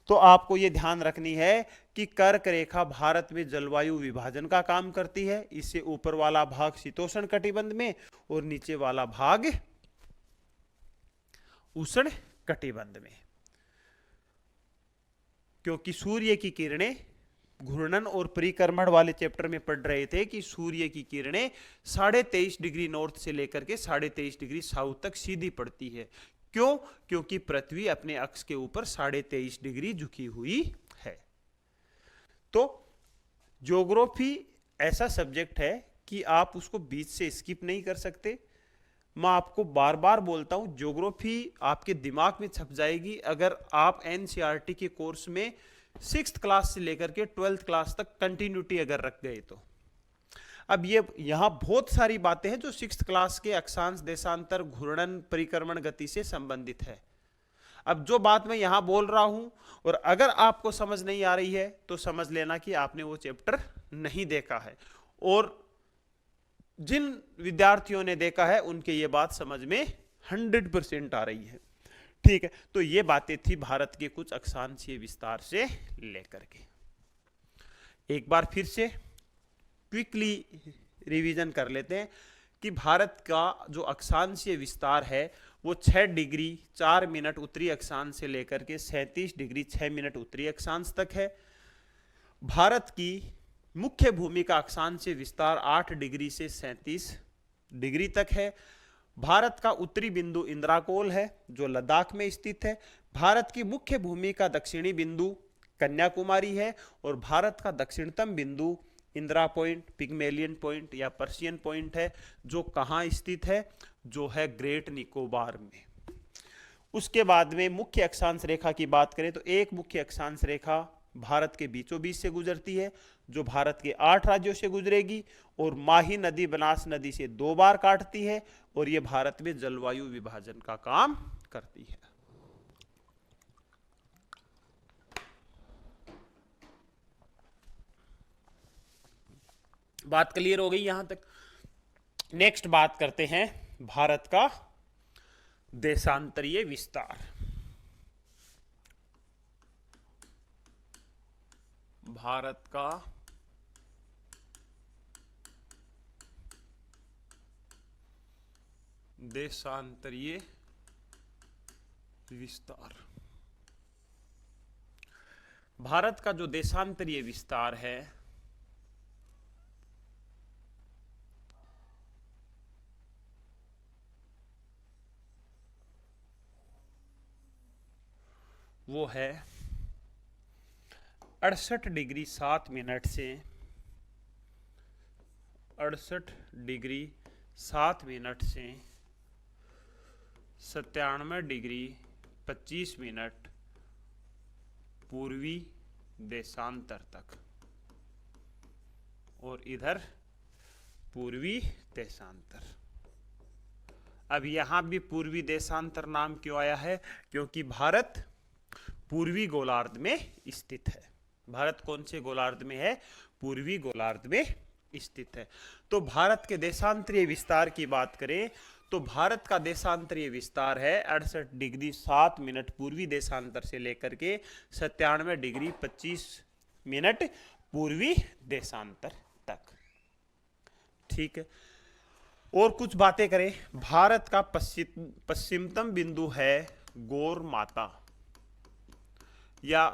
तो आपको यह ध्यान रखनी है कि कर्क रेखा भारत में जलवायु विभाजन का काम करती है। इससे ऊपर वाला भाग शीतोष्ण कटिबंध में और नीचे वाला भाग उष्ण कटिबंध में। क्योंकि सूर्य की किरणें, घूर्णन और परिक्रमण वाले चैप्टर में पढ़ रहे थे कि सूर्य की किरणें 23.5 डिग्री नॉर्थ से लेकर के 23.5 डिग्री साउथ तक सीधी पड़ती है। क्यों? क्योंकि पृथ्वी अपने अक्ष के ऊपर 23.5 डिग्री झुकी हुई है। तो ज्योग्राफी ऐसा सब्जेक्ट है कि आप उसको बीच से स्किप नहीं कर सकते। मैं आपको बार बार बोलता हूं, ज्योग्राफी आपके दिमाग में छप जाएगी अगर आप एनसीईआरटी के कोर्स में 6th क्लास से लेकर के 12th क्लास तक कंटिन्यूटी अगर रख गए तो। अब ये यहां बहुत सारी बातें हैं जो 6th क्लास के अक्षांश देशांतर, घूर्णन, परिक्रमण गति से संबंधित है। अब जो बात मैं यहां बोल रहा हूं और अगर आपको समझ नहीं आ रही है तो समझ लेना कि आपने वो चैप्टर नहीं देखा है, और जिन विद्यार्थियों ने देखा है उनके ये बात समझ में 100% आ रही है। ठीक है, तो ये बातें थी भारत के कुछ अक्षांशीय विस्तार से लेकर के। एक बार फिर से क्विकली रिवीजन कर लेते हैं कि भारत का जो अक्षांशीय विस्तार है वो 6 डिग्री 4 मिनट उत्तरी अक्षांश से लेकर के 37 डिग्री 6 मिनट उत्तरी अक्षांश तक है। भारत की मुख्य भूमि का अक्षांशीय विस्तार 8 डिग्री से 37 डिग्री तक है। भारत का उत्तरी बिंदु इंद्राकोल है जो लद्दाख में स्थित है। भारत की मुख्य भूमि का दक्षिणी बिंदु कन्याकुमारी है और भारत का दक्षिणतम बिंदु इंदिरा पॉइंट, पिग्मेलियन पॉइंट या पर्शियन पॉइंट है, जो कहाँ स्थित है? जो है ग्रेट निकोबार में। उसके बाद में मुख्य अक्षांश रेखा की बात करें तो एक मुख्य अक्षांश रेखा भारत के बीचों बीच से गुजरती है, जो भारत के 8 राज्यों से गुजरेगी और माही नदी बनास नदी से 2 बार काटती है, और यह भारत में जलवायु विभाजन का काम करती है। बात क्लियर हो गई यहां तक? नेक्स्ट बात करते हैं भारत का देशांतरीय विस्तार। भारत का देशांतरीय विस्तार। भारत का जो देशांतरीय विस्तार है वो है 68 डिग्री 7 मिनट से 68 डिग्री 7 मिनट से 97 डिग्री 25 मिनट पूर्वी देशांतर तक, और इधर पूर्वी देशांतर। अब यहां भी पूर्वी देशांतर नाम क्यों आया है? क्योंकि भारत पूर्वी गोलार्ध में स्थित है। भारत कौन से गोलार्ध में है? पूर्वी गोलार्ध में स्थित है। तो भारत के देशांतरीय विस्तार की बात करें तो भारत का देशांतरीय विस्तार है 68 डिग्री 7 मिनट पूर्वी देशांतर से लेकर के 97 डिग्री 25 मिनट पूर्वी देशांतर तक। ठीक है, और कुछ बातें करें। भारत का पश्चिमतम बिंदु है गौर माता, या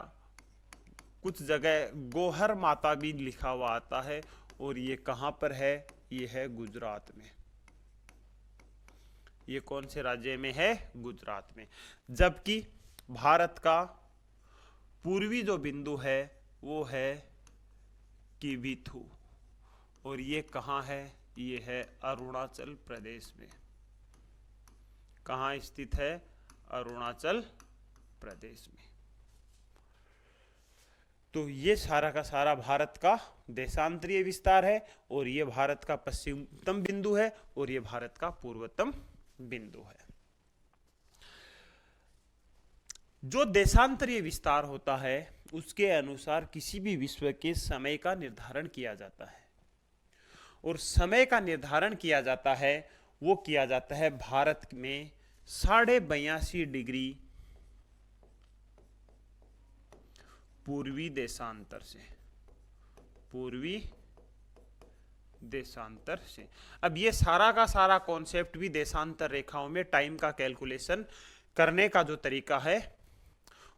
कुछ जगह गोहर माता भी लिखा हुआ आता है, और ये कहां पर है, ये है गुजरात में। ये कौन से राज्य में है, गुजरात में। जबकि भारत का पूर्वी जो बिंदु है वो है किबिथु, और ये कहाँ है, ये है अरुणाचल प्रदेश में। कहाँ स्थित है, अरुणाचल प्रदेश में। तो ये सारा का सारा भारत का देशांतरीय विस्तार है, और ये भारत का पश्चिमतम बिंदु है, और ये भारत का पूर्वतम बिंदु है। जो देशांतरीय विस्तार होता है उसके अनुसार किसी भी विश्व के समय का निर्धारण किया जाता है, और समय का निर्धारण किया जाता है वो किया जाता है भारत में 82.5 डिग्री पूर्वी देशांतर से। पूर्वी देशांतर से। अब ये सारा का सारा कॉन्सेप्ट भी देशांतर रेखाओं में टाइम का कैलकुलेशन करने का जो तरीका है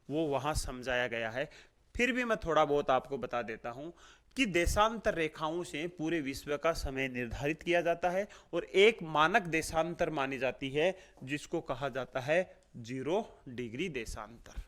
वो वहां समझाया गया है। फिर भी मैं थोड़ा बहुत आपको बता देता हूं कि देशांतर रेखाओं से पूरे विश्व का समय निर्धारित किया जाता है, और एक मानक देशांतर मानी जाती है जिसको कहा जाता है 0 डिग्री देशांतर।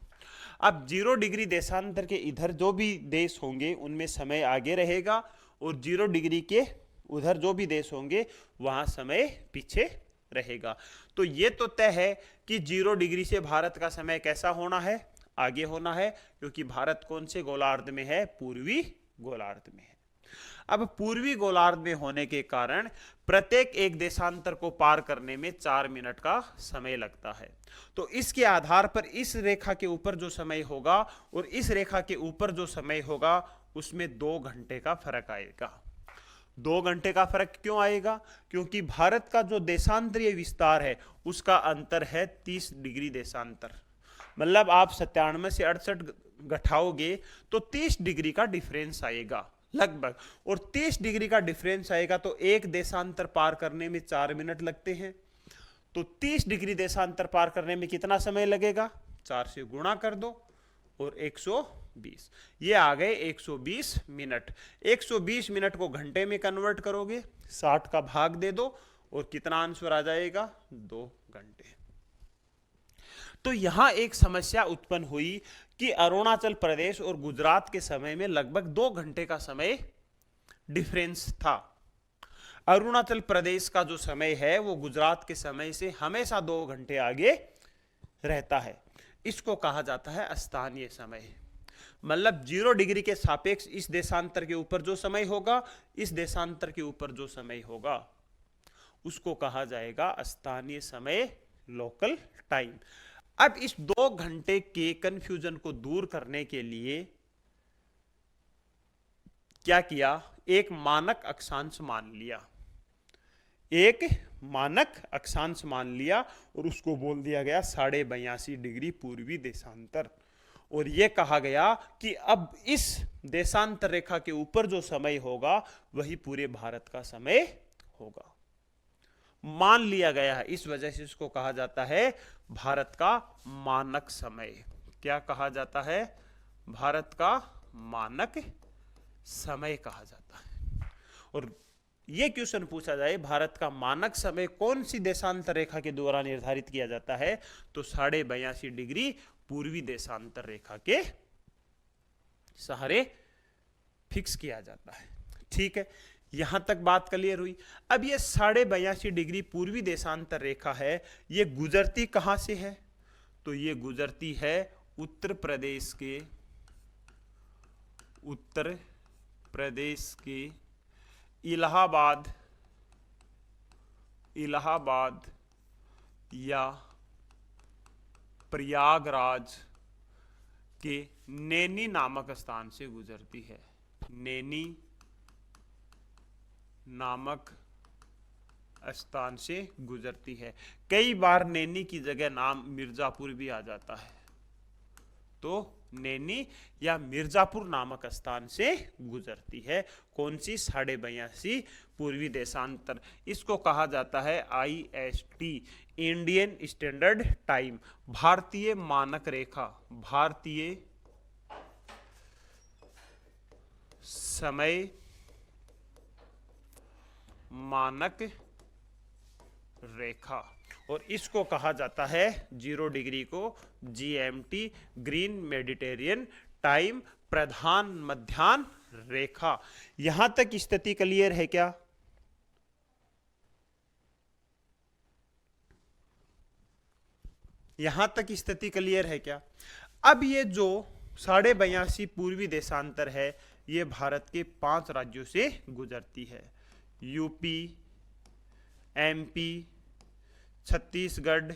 अब 0 डिग्री देशांतर के इधर जो भी देश होंगे उनमें समय आगे रहेगा, और 0 डिग्री के उधर जो भी देश होंगे वहां समय पीछे रहेगा। तो ये तो तय है कि 0 डिग्री से भारत का समय कैसा होना है, आगे होना है, क्योंकि भारत कौन से गोलार्ध में है, पूर्वी गोलार्ध में है। अब पूर्वी गोलार्ध में होने के कारण प्रत्येक एक देशांतर को पार करने में 4 मिनट का समय लगता है। तो इसके आधार पर इस रेखा के ऊपर जो समय होगा और इस रेखा के ऊपर जो समय होगा उसमें 2 घंटे का फर्क आएगा। 2 घंटे का फर्क क्यों आएगा, क्योंकि भारत का जो देशांतरीय विस्तार है उसका अंतर है 30 डिग्री देशांतर। मतलब आप 97 से 68 घटाओगे तो 30 डिग्री का डिफरेंस आएगा लगभग, और 30 डिग्री का डिफरेंस आएगा तो एक देशांतर पार करने में 4 मिनट लगते हैं। तो 30 डिग्री देशांतर पार करने में कितना समय लगेगा, 4 से गुणा कर दो और 120, ये आ गए 120 मिनट। 120 मिनट को घंटे में कन्वर्ट करोगे, 60 का भाग दे दो और कितना आंसर आ जाएगा, 2 घंटे। तो यहां एक समस्या उत्पन्न हुई कि अरुणाचल प्रदेश और गुजरात के समय में लगभग 2 घंटे का समय डिफरेंस था। अरुणाचल प्रदेश का जो समय है वो गुजरात के समय से हमेशा 2 घंटे आगे रहता है। इसको कहा जाता है स्थानीय समय। मतलब 0 डिग्री के सापेक्ष इस देशांतर के ऊपर जो समय होगा, इस देशांतर के ऊपर जो समय होगा, उसको कहा जाएगा स्थानीय समय, लोकल टाइम। अब इस 2 घंटे के कंफ्यूजन को दूर करने के लिए क्या किया, एक मानक अक्षांश मान लिया। एक मानक अक्षांश मान लिया और उसको बोल दिया गया 82.5 डिग्री पूर्वी देशांतर। और यह कहा गया कि अब इस देशांतर रेखा के ऊपर जो समय होगा वही पूरे भारत का समय होगा। मान लिया गया है, इस वजह से इसको कहा जाता है भारत का मानक समय। क्या कहा जाता है, भारत का मानक समय कहा जाता है। और यह क्वेश्चन पूछा जाए भारत का मानक समय कौन सी देशांतर रेखा के द्वारा निर्धारित किया जाता है, तो 82.5 डिग्री पूर्वी देशांतर रेखा के सहारे फिक्स किया जाता है। ठीक है, यहां तक बात क्लियर हुई। अब ये 82.5 डिग्री पूर्वी देशांतर रेखा है, ये गुजरती कहां से है, तो ये गुजरती है उत्तर प्रदेश के इलाहाबाद या प्रयागराज के नैनी नामक स्थान से गुजरती है। नैनी नामक स्थान से गुजरती है। कई बार नैनी की जगह नाम मिर्जापुर भी आ जाता है, तो नैनी या मिर्जापुर नामक स्थान से गुजरती है। कौन सी, 82.5 पूर्वी देशांतर। इसको कहा जाता है IST, इंडियन स्टैंडर्ड टाइम, भारतीय मानक रेखा, भारतीय समय मानक रेखा, और इसको कहा जाता है 0 डिग्री को GMT, ग्रीन मेडिटेरियन टाइम, प्रधान मध्याह्न रेखा। यहां तक स्थिति क्लियर है क्या? यहां तक स्थिति क्लियर है क्या? अब ये जो 82.5 पूर्वी देशांतर है, ये भारत के 5 राज्यों से गुजरती है। यूपी, MP, छत्तीसगढ़,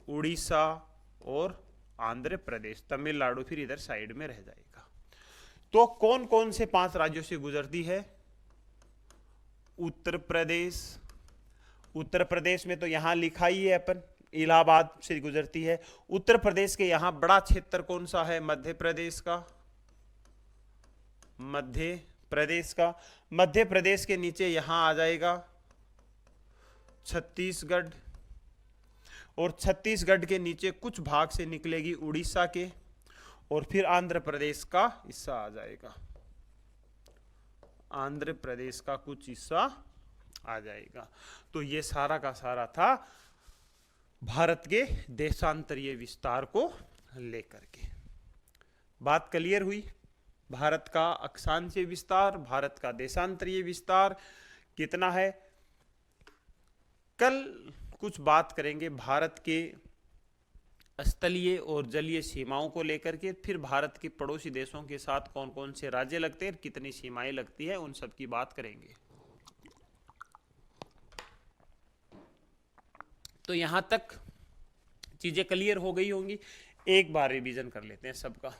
उड़ीसा और आंध्र प्रदेश। तमिलनाडु फिर इधर साइड में रह जाएगा। तो कौन कौन से 5 राज्यों से गुजरती है? उत्तर प्रदेश, उत्तर प्रदेश में तो यहां लिखा ही है अपन, इलाहाबाद से गुजरती है। उत्तर प्रदेश के यहां बड़ा क्षेत्र कौन सा है? मध्य प्रदेश का, मध्य प्रदेश का। मध्य प्रदेश के नीचे यहां आ जाएगा छत्तीसगढ़, और छत्तीसगढ़ के नीचे कुछ भाग से निकलेगी उड़ीसा के, और फिर आंध्र प्रदेश का हिस्सा आ जाएगा। आंध्र प्रदेश का कुछ हिस्सा आ जाएगा। तो ये सारा का सारा था भारत के देशांतरीय विस्तार को लेकर के। बात क्लियर हुई? भारत का अक्षांशीय विस्तार, भारत का देशांतरीय विस्तार कितना है। कल कुछ बात करेंगे भारत के स्थलीय और जलीय सीमाओं को लेकर के, फिर भारत के पड़ोसी देशों के साथ कौन कौन से राज्य लगते हैं, कितनी सीमाएं लगती है, उन सब की बात करेंगे। तो यहां तक चीजें क्लियर हो गई होंगी। एक बार रिवीजन कर लेते हैं सबका।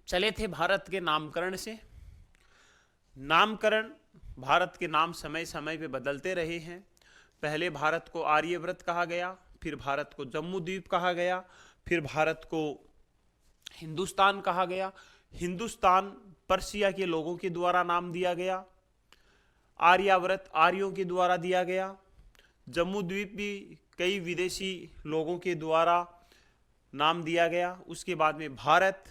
चले थे भारत के नामकरण से। नामकरण, भारत के नाम समय समय पे बदलते रहे हैं। पहले भारत को आर्यव्रत कहा गया, फिर भारत को जम्मू द्वीप कहा गया, फिर भारत को हिंदुस्तान कहा गया। हिंदुस्तान पर्शिया के लोगों के द्वारा नाम दिया गया। आर्यावर्त आर्यों के द्वारा दिया गया। जम्मू द्वीप भी कई विदेशी लोगों के द्वारा नाम दिया गया। उसके बाद में भारत,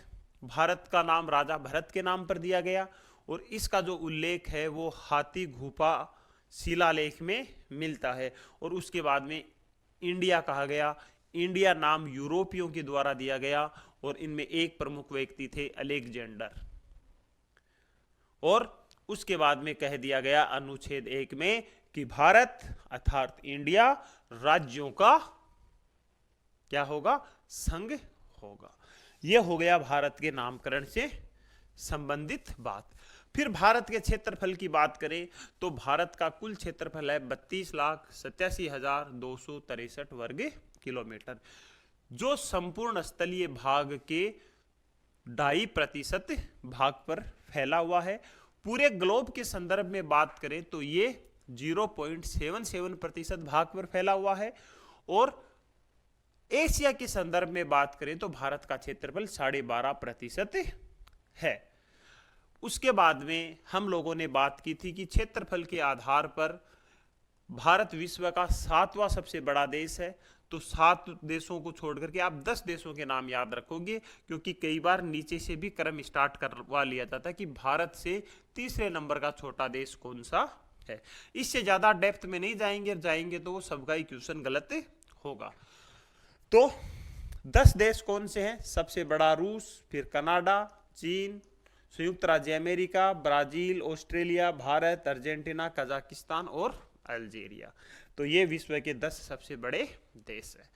भारत का नाम राजा भरत के नाम पर दिया गया, और इसका जो उल्लेख है वो हाथी गुफा शिलालेख में मिलता है। और उसके बाद में इंडिया कहा गया। इंडिया नाम यूरोपियों के द्वारा दिया गया, और इनमें एक प्रमुख व्यक्ति थे अलेक्जेंडर। और उसके बाद में कह दिया गया अनुच्छेद 1 में कि भारत अर्थात इंडिया राज्यों का क्या होगा? संघ होगा। यह हो गया भारत के नामकरण से संबंधित बात। फिर भारत के क्षेत्रफल की बात करें तो भारत का कुल क्षेत्रफल है 32,87,263 वर्ग किलोमीटर, जो संपूर्ण स्थलीय भाग के 2.5% भाग पर फैला हुआ है। पूरे ग्लोब के संदर्भ में बात करें तो ये 0.77% भाग पर फैला हुआ है, और एशिया के संदर्भ में बात करें तो भारत का क्षेत्रफल 12.5% है। उसके बाद में हम लोगों ने बात की थी कि क्षेत्रफल के आधार पर भारत विश्व का 7वां सबसे बड़ा देश है। तो 7 देशों को छोड़ करके आप 10 देशों के नाम याद रखोगे, क्योंकि कई बार नीचे से भी क्रम स्टार्ट करवा लिया जाता है कि भारत से तीसरे नंबर का छोटा देश कौन सा है। इससे ज्यादा डेप्थ में नहीं जाएंगे तो वो सबका ही क्वेश्चन गलत होगा। तो 10 देश कौन से हैं? सबसे बड़ा रूस, फिर कनाडा, चीन, संयुक्त राज्य America, Brazil, Australia, Bharat, Argentina, Kazakhstan और अल्जीरिया। तो ये विश्व के 10 सबसे बड़े देश हैं।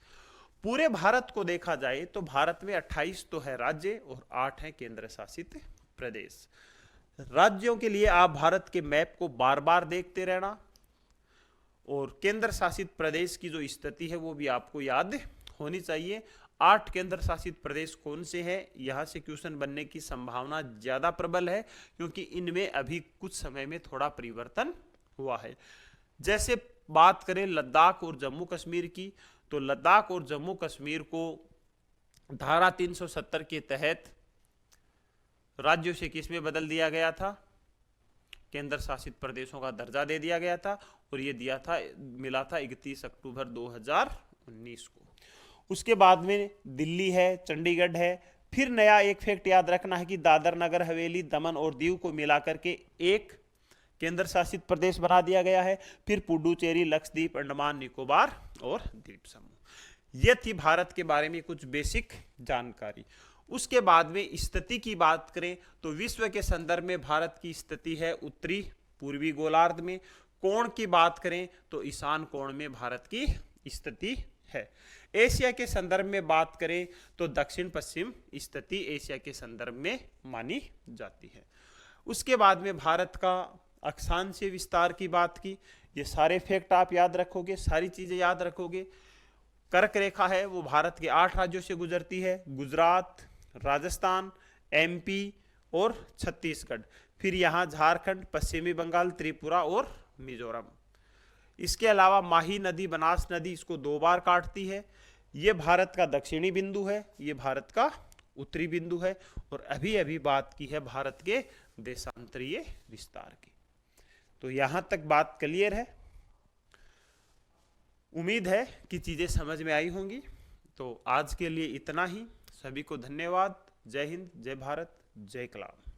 पूरे भारत को देखा जाए तो भारत में 28 तो है राज्य और 8 है केंद्र शासित प्रदेश। राज्यों के लिए आप भारत के मैप को बार बार देखते रहना, और केंद्र शासित प्रदेश की जो स्थिति है वो भी आपको याद होनी चाहिए। 8 केंद्र शासित प्रदेश कौन से हैं? यहां से क्वेश्चन बनने की संभावना ज्यादा प्रबल है, क्योंकि इनमें अभी कुछ समय में थोड़ा परिवर्तन हुआ है। जैसे बात करें लद्दाख और जम्मू कश्मीर की, तो लद्दाख और जम्मू कश्मीर को धारा 370 के तहत राज्यों से किस में बदल दिया गया था? केंद्र शासित प्रदेशों का दर्जा दे दिया गया था, और ये मिला था 31 अक्टूबर 2019 को। उसके बाद में दिल्ली है, चंडीगढ़ है, फिर नया एक फैक्ट याद रखना है कि दादर नगर हवेली दमन और दीव को मिलाकर के एक केंद्र शासित प्रदेश बना दिया गया है। फिर पुडुचेरी, लक्षद्वीप, अंडमान निकोबार और द्वीप समूह। यह थी भारत के बारे में कुछ बेसिक जानकारी। उसके बाद में स्थिति की बात करें तो विश्व के संदर्भ में भारत की स्थिति है उत्तरी पूर्वी गोलार्ध में। कोण की बात करें तो ईशान कोण में भारत की स्थिति है। एशिया के संदर्भ में बात करें तो दक्षिण पश्चिम स्थिति एशिया के संदर्भ में मानी जाती है। उसके बाद में भारत का अक्षांशीय विस्तार की बात की। ये सारे फैक्ट आप याद रखोगे, सारी चीजें याद रखोगे। कर्क रेखा है वो भारत के 8 राज्यों से गुजरती है, गुजरात, राजस्थान, एमपी और छत्तीसगढ़। फिर यहाँ झारखंड, पश्चिमी बंगाल, त्रिपुरा और मिजोरम। इसके अलावा माही नदी, बनास नदी इसको 2 बार काटती है। ये भारत का दक्षिणी बिंदु है, ये भारत का उत्तरी बिंदु है। और अभी अभी बात की है भारत के देशांतरीय विस्तार की। तो यहां तक बात क्लियर है। उम्मीद है कि चीजें समझ में आई होंगी। तो आज के लिए इतना ही। सभी को धन्यवाद। जय हिंद, जय भारत, जय कलाम।